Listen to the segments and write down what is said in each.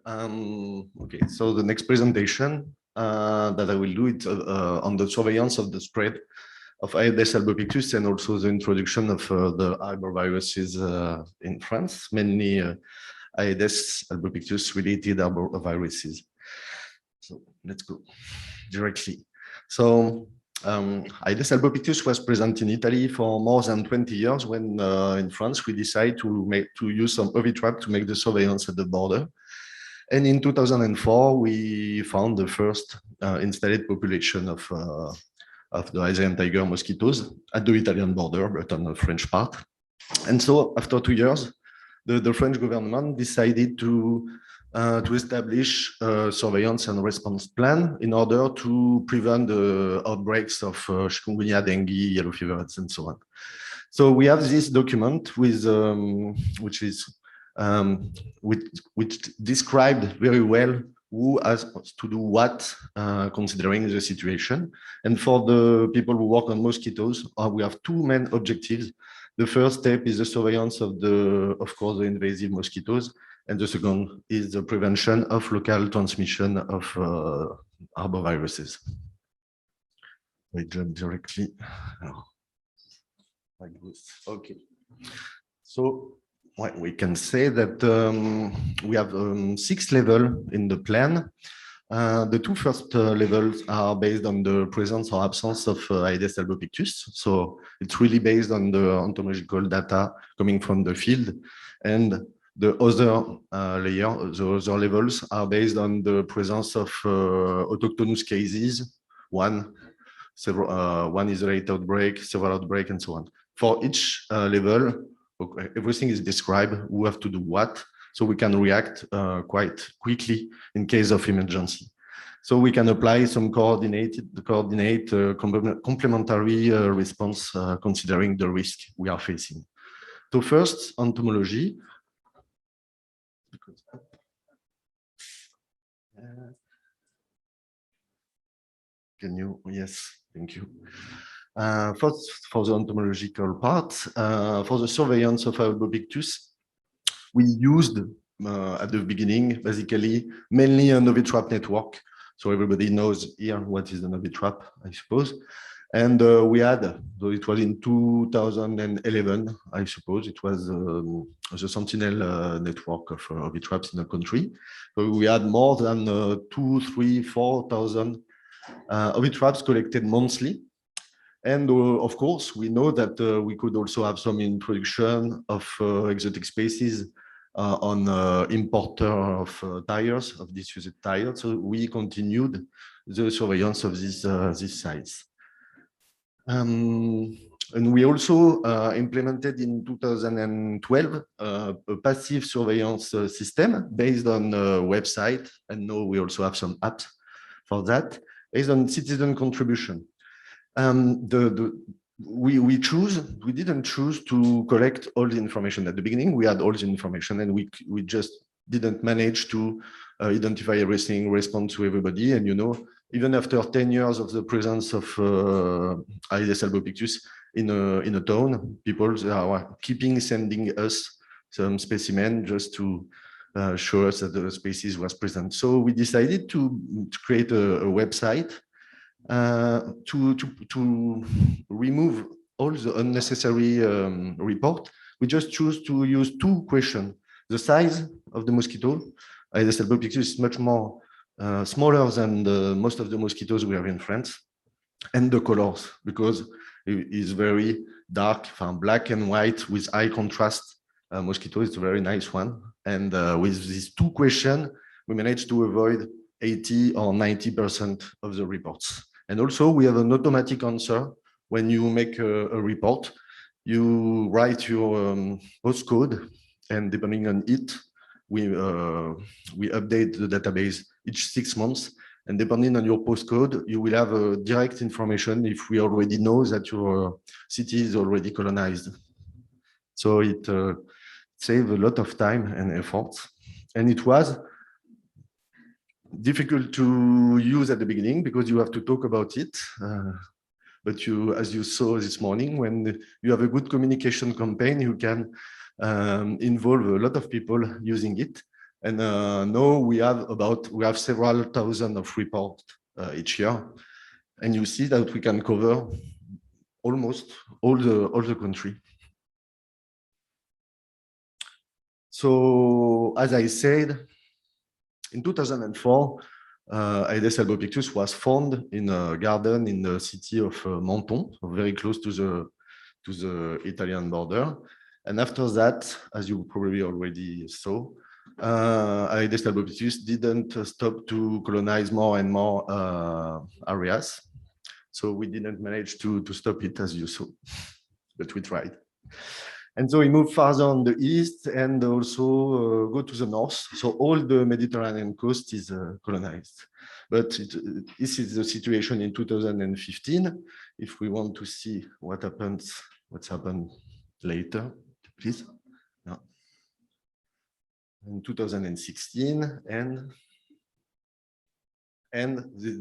Okay, so the next presentation that I will do it on the surveillance of the spread of Aedes albopictus and also the introduction of the arboviruses in France, mainly Aedes albopictus related arboviruses. So let's go directly. So Aedes albopictus was present in Italy for more than 20 years when in France we decided to use some OV trap to make the surveillance at the border. And in 2004, we found the first installed population of the Asian tiger mosquitoes at the Italian border, but on the French part. And so after 2 years, the French government decided to establish a surveillance and response plan in order to prevent the outbreaks of chikungunya, dengue, yellow fever, and so on. So we have this document with, which described very well who has to do what, considering the situation. And for the people who work on mosquitoes, we have two main objectives. The first step is the surveillance of course, the invasive mosquitoes. And the second is the prevention of local transmission of arboviruses. We jump directly. Like this. Okay. So we can say that we have 6 levels in the plan. The 2 first levels are based on the presence or absence of Aedes albopictus. So it's really based on the entomological data coming from the field. And the other the other levels are based on the presence of autochthonous cases. One is a rate outbreak, several outbreak, and so on. For each level, everything is described, who have to do what, so we can react quite quickly in case of emergency. So we can apply some complementary response considering the risk we are facing. So first, entomology. Can you? Yes, thank you. First, for the entomological part, for the surveillance of albopictus, we used at the beginning, basically, mainly an OV trap network. So everybody knows here what is an OV trap, I suppose. And we had, so it was in 2011, I suppose, it was the Sentinel network of OV traps in the country. So we had more than 2,000, 3,000, 4,000 OV traps collected monthly. And of course, we know that we could also have some introduction of exotic species on importer of tires, of disused tires. So we continued the surveillance of these sites. And we also implemented in 2012 a passive surveillance system based on a website. And now we also have some apps for that, based on citizen contribution. We didn't choose to collect all the information at the beginning. We had all the information, and we just didn't manage to identify everything, respond to everybody. And even after 10 years of the presence of Aedes albopictus in a town, people are sending us some specimen just to show us that the species was present. So we decided to create a website to remove all the unnecessary report. We just choose to use 2 questions: the size of the mosquito. Aedes albopictus is much more smaller than most of the mosquitoes we have in France, and the colors, because it is very dark, black and white with high contrast mosquito. It's a very nice one. And with these 2 questions, we managed to avoid 80 or 90% of the reports. And also, we have an automatic answer. When you make a report, you write your postcode, and depending on it, we update the database each 6 months. And depending on your postcode, you will have direct information if we already know that your city is already colonized. So it saves a lot of time and effort. And it was difficult to use at the beginning because you have to talk about it. But as you saw this morning, when you have a good communication campaign, you can involve a lot of people using it. And now we have several thousand of reports each year, and you see that we can cover almost all the country. So as I said, in 2004, Aedes albopictus was found in a garden in the city of Menton, so very close to the Italian border. And after that, as you probably already saw, Aedes albopictus didn't stop to colonize more and more areas. So we didn't manage to stop it, as you saw, but we tried. And so we move farther on the east and also go to the north. So all the Mediterranean coast is colonized. But this is the situation in 2015. If we want to see what's happened later, please. Yeah. In 2016, and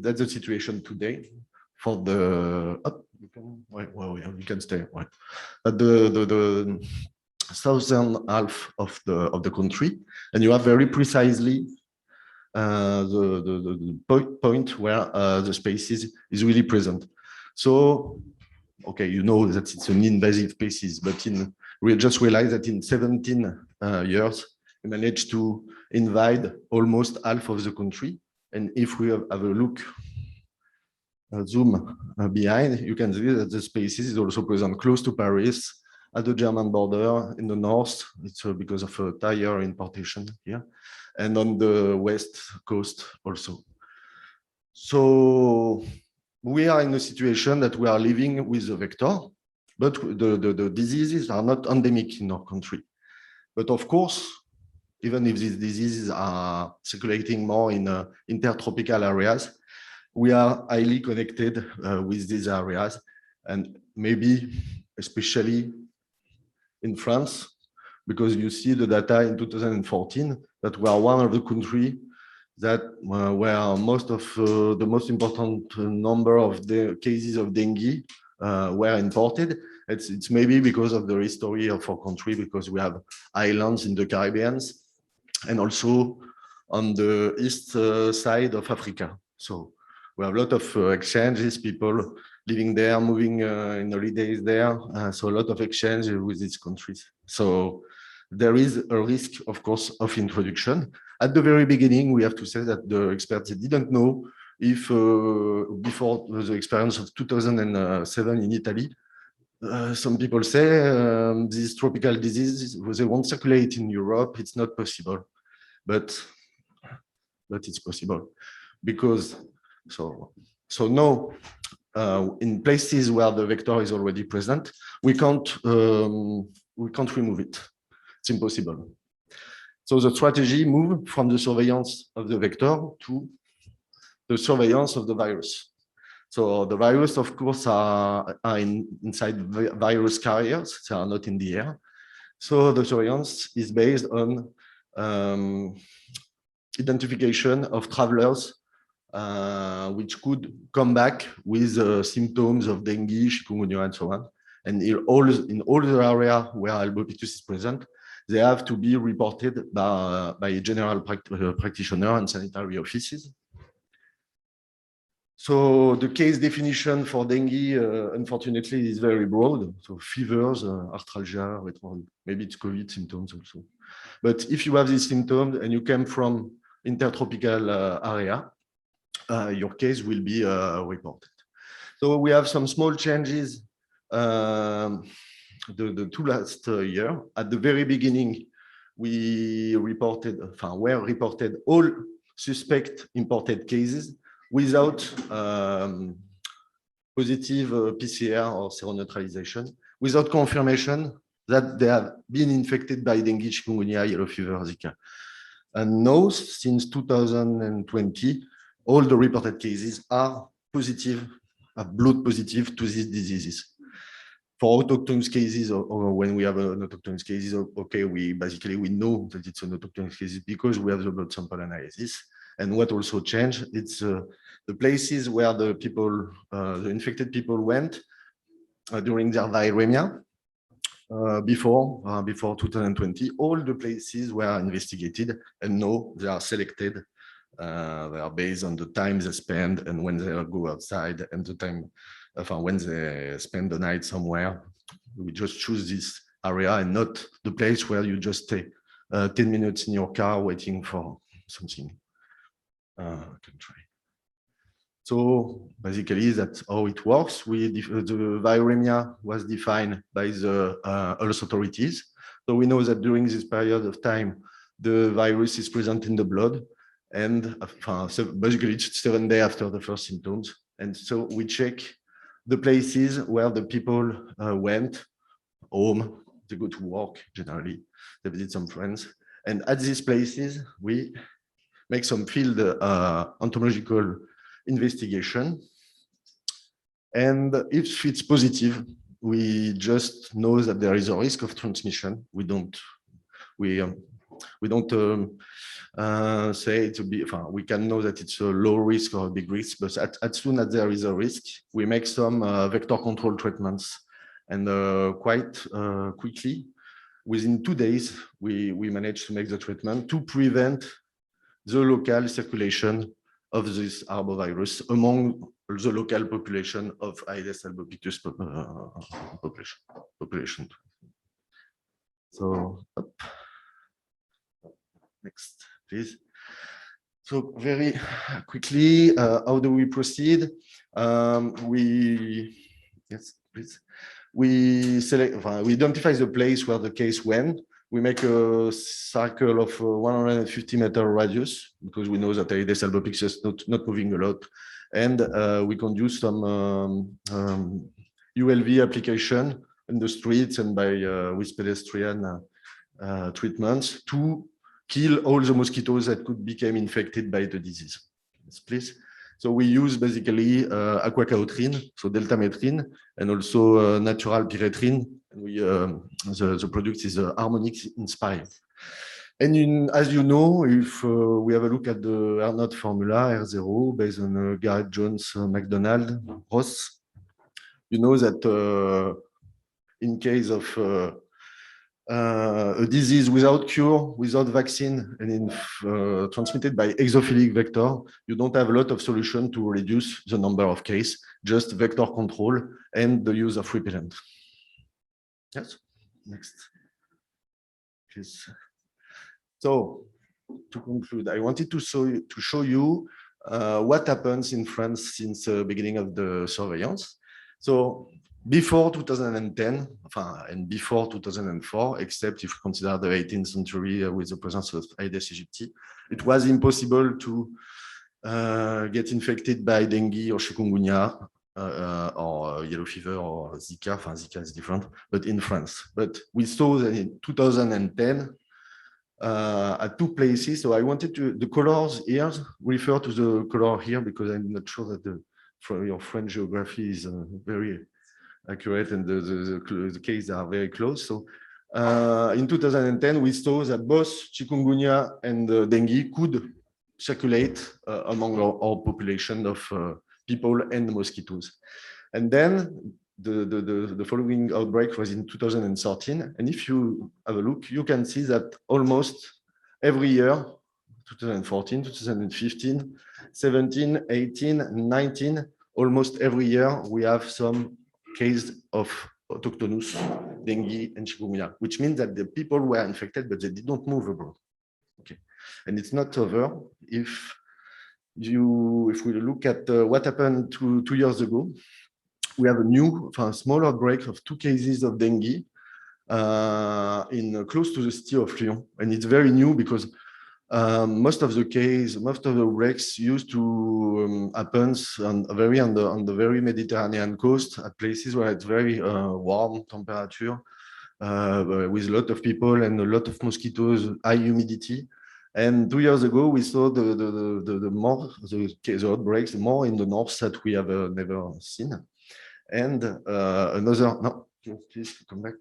that's the situation today for the we can stay at the southern half of the country, and you have very precisely the point where the species is really present. So, okay, you know that it's an invasive species, but we just realized that in 17 years, we managed to invade almost half of the country. And if we have a look, zoom behind, you can see that the species is also present close to Paris, at the German border in the north. It's because of a tire importation here, and on the west coast also. So we are in a situation that we are living with the vector, but the diseases are not endemic in our country. But of course, even if these diseases are circulating more in intertropical areas, we are highly connected with these areas, and maybe especially in France, because you see the data in 2014 that we are one of the countries that where most of the most important number of the cases of dengue were imported. It's maybe because of the history of our country, because we have islands in the Caribbean and also on the east side of Africa. So we have a lot of exchanges, people living there, moving in holidays there. So a lot of exchange with these countries. So there is a risk, of course, of introduction. At the very beginning, we have to say that the experts didn't know if before the experience of 2007 in Italy, some people say these tropical diseases, they won't circulate in Europe. It's not possible, but it's possible because so now in places where the vector is already present, we can't remove it. It's impossible. So the strategy moved from the surveillance of the vector to the surveillance of the virus. So the virus, of course, are inside virus carriers. They are not in the air. So the surveillance is based on identification of travelers which could come back with symptoms of dengue, chikungunya, and so on. And in all the area where albopictus is present, they have to be reported by a general practitioner and sanitary offices. So the case definition for dengue, unfortunately, is very broad. So fevers, arthralgia, maybe it's COVID symptoms also. But if you have these symptoms and you came from intertropical area, your case will be reported. So we have some small changes the two last year. At the very beginning, we reported all suspect imported cases without positive PCR or seroneutralization, without confirmation that they have been infected by dengue, chikungunya, yellow fever, Zika. And now, since 2020, all the reported cases are positive, blood positive to these diseases. For autochthonous cases, or when we have an autochthonous cases, okay, we know that it's an autochthonous case because we have the blood sample analysis. And what also changed, it's the places where the people, the infected people went during their viremia. before 2020, all the places were investigated, and now they are selected. They are based on the time they spend and when they go outside and the time when they spend the night somewhere. We just choose this area and not the place where you just stay 10 minutes in your car waiting for something. I can try. So basically, that's how it works. The viremia was defined by the health authorities. So we know that during this period of time, the virus is present in the blood. And so basically, it's 7 days after the first symptoms. And so we check the places where the people went home, they go to work generally, they visit some friends. And at these places, we make some field entomological investigation. And if it's positive, we just know that there is a risk of transmission. We don't say to be, we can know that it's a low risk or a big risk, but as soon as there is a risk, we make some vector control treatments. And quite quickly, within 2 days, we managed to make the treatment to prevent the local circulation of this arbovirus among the local population of Aedes albopictus population. So, next, please. So very quickly, how do we proceed? Yes, please. We identify the place where the case went. We make a circle of 150-meter radius because we know that Aedes albopictus is not moving a lot. And we can do some ULV application in the streets and with pedestrian treatments to kill all the mosquitoes that could become infected by the disease. Yes, please. So we use basically aquacautrin, so deltametrin, and also natural pyrethrin. The product is harmonic inspired. And as you know, if we have a look at the R0 formula, R0, based on Garrett Jones, McDonald, Ross, you know that in case of a disease without cure, without vaccine, and transmitted by exophilic vector, you don't have a lot of solution to reduce the number of cases, just vector control and the use of repellent. Yes, next. Please. So, to conclude, I wanted to show you what happens in France since the beginning of the surveillance. So, before 2010 and before 2004, except if you consider the 18th century with the presence of Aedes aegypti, it was impossible to get infected by dengue or chikungunya or yellow fever or Zika. Zika is different, but in France. But we saw that in 2010 at 2 places. So I wanted the colors here refer to the color here because I'm not sure that your French geography is very accurate and the cases are very close. So in 2010, we saw that both chikungunya and dengue could circulate among our population of people and mosquitoes. And then the following outbreak was in 2013. And if you have a look, you can see that almost every year, 2014, 2015, 17, 18, 19, almost every year, we have some case of autochthonous dengue and chikungunya, which means that the people were infected, but they did not move abroad. Okay, and it's not over. If we look at what happened 2 years ago, we have a small outbreak of 2 cases of dengue in close to the city of Lyon, and it's very new because most of the outbreaks used to happen on the very Mediterranean coast at places where it's very warm temperature with a lot of people and a lot of mosquitoes, high humidity. And 2 years ago, we saw the outbreaks more in the north that we have never seen. And please come back.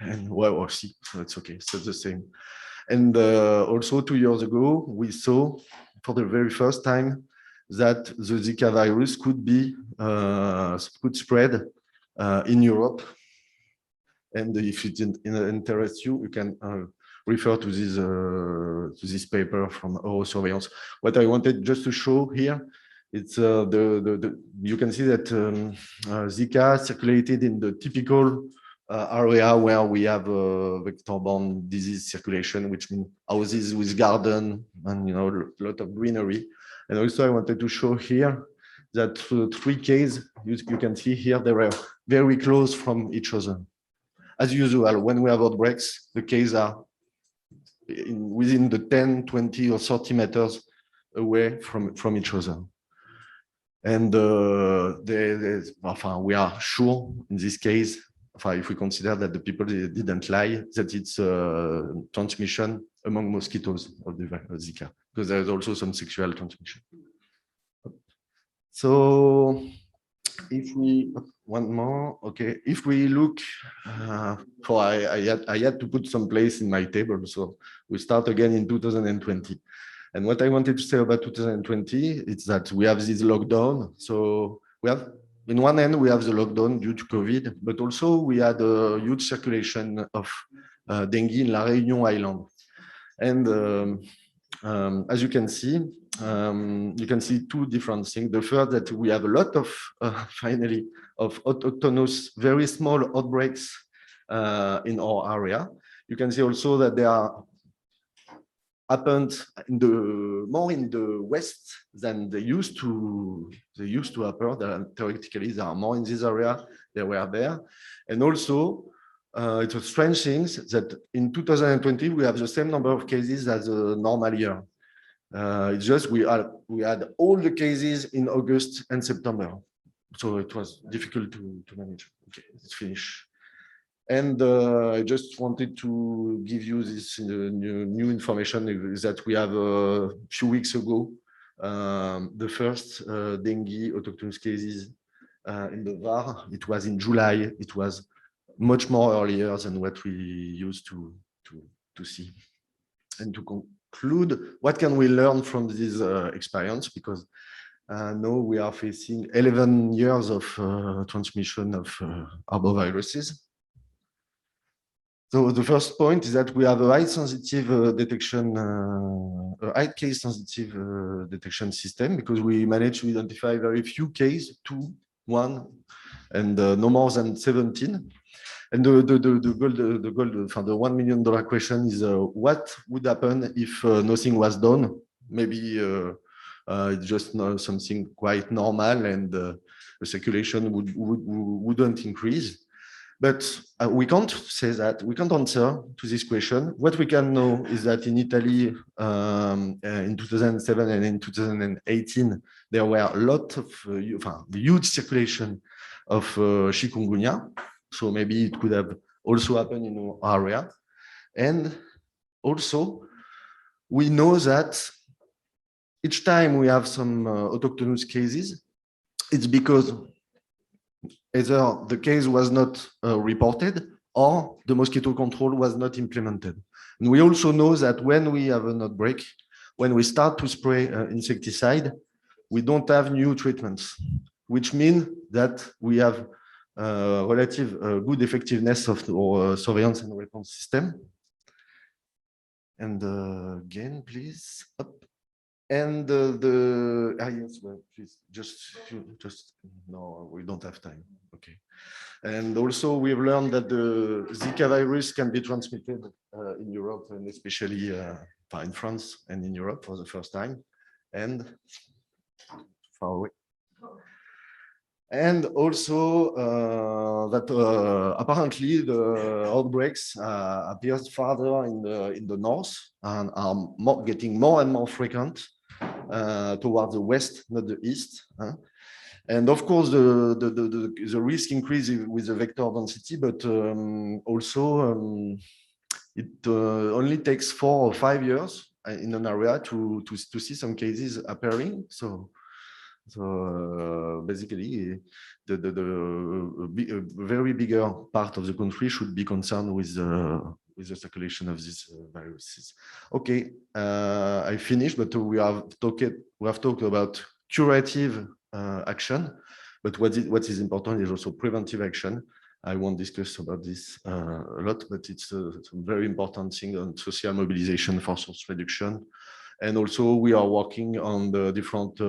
And well, see, so it's okay. So it's the same. And also 2 years ago, we saw for the very first time that the Zika virus could spread in Europe And if it interests you, you can refer to this paper from Eurosurveillance. What I wanted just to show here, it's you can see that Zika circulated in the typical area where we have vector-borne disease circulation, which means houses with garden and a lot of greenery. And also, I wanted to show here that 3 cases you can see here, they were very close from each other. As usual, when we have outbreaks, the cases are within the 10, 20, or 30 meters away from each other. And we are sure in this case, if we consider that the people didn't lie, that it's transmission among mosquitoes of the Zika, because there's also some sexual transmission. So if we, one more, okay, if we look, I had to put some place in my table, so we start again in 2020. And what I wanted to say about 2020 is that we have this lockdown. So we have, in one end, we have the lockdown due to COVID, but also we had a huge circulation of dengue in La Réunion Island. And as you can see 2 different things. The first, that we have a lot of, finally, of autochthonous, very small outbreaks in our area. You can see also that they are happened more in the west than they used to happen. Theoretically, they are more in this area. They were there. And also, it's a strange thing that in 2020, we have the same number of cases as a normal year. It's just we had all the cases in August and September. So it was difficult to manage. Okay, let's finish. And I just wanted to give you this new information that we have a few weeks ago, the first dengue autochthonous cases in the VAR. It was in July. It was much more earlier than what we used to see. And to conclude, what can we learn from this experience? Because now we are facing 11 years of transmission of arboviruses. So the first point is that we have a high sensitive detection, a high case sensitive detection system, because we managed to identify very few cases, 2, 1, and no more than 17. And the $1 million question is what would happen if nothing was done? Maybe it's just something quite normal, and the circulation wouldn't increase. But we can't say that. We can't answer to this question. What we can know is that in Italy, in 2007 and in 2018, there were a lot of huge circulation of chikungunya. So maybe it could have also happened in our area. And also, we know that each time we have some autochthonous cases, it's because either the case was not reported or the mosquito control was not implemented. And we also know that when we have an outbreak, when we start to spray insecticide, we don't have new treatments, which means that we have relative good effectiveness of our surveillance and response system. And again, please. Up. And yes, well, please, just no, we don't have time. Okay. And also, we've learned that the Zika virus can be transmitted in Europe, and especially in France and in Europe for the first time, and far away. And also that apparently the outbreaks appear farther in the north and are getting more and more frequent towards the west, not the east. And of course, the risk increases with the vector density, but also it only takes 4 or 5 years in an area to see some cases appearing. So basically, the very bigger part of the country should be concerned with the circulation of these viruses. Okay, I finished, but we have talked about curative action, but what is important is also preventive action. I won't discuss about this a lot, but it's a very important thing on social mobilization for source reduction. And also we are working on the different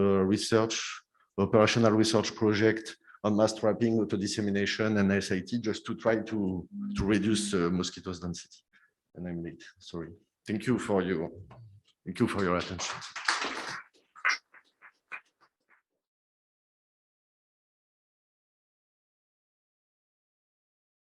operational research project on mass trapping, auto-dissemination, and SIT, just to try to reduce mosquitoes density. And I'm late, sorry. Thank you for your attention.